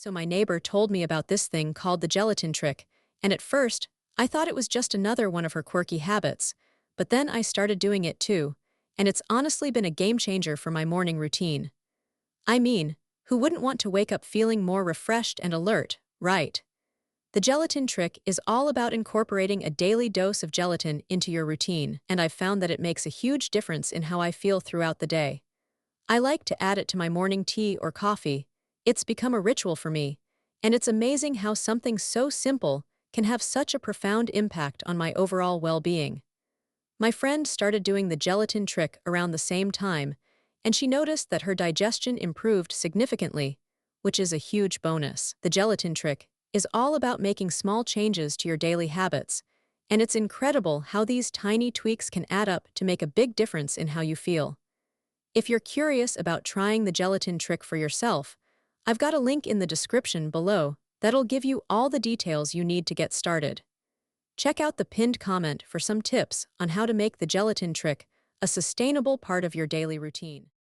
So my neighbor told me about this thing called the gelatin trick, and at first, I thought it was just another one of her quirky habits. But then I started doing it too, and it's honestly been a game changer for my morning routine. I mean, who wouldn't want to wake up feeling more refreshed and alert, right? The gelatin trick is all about incorporating a daily dose of gelatin into your routine, and I've found that it makes a huge difference in how I feel throughout the day. I like to add it to my morning tea or coffee. It's become a ritual for me, and it's amazing how something so simple can have such a profound impact on my overall well-being. My friend started doing the gelatin trick around the same time, and she noticed that her digestion improved significantly, which is a huge bonus. The gelatin trick is all about making small changes to your daily habits, and it's incredible how these tiny tweaks can add up to make a big difference in how you feel. If you're curious about trying the gelatin trick for yourself, I've got a link in the description below that'll give you all the details you need to get started. Check out the pinned comment for some tips on how to make the gelatin trick a sustainable part of your daily routine.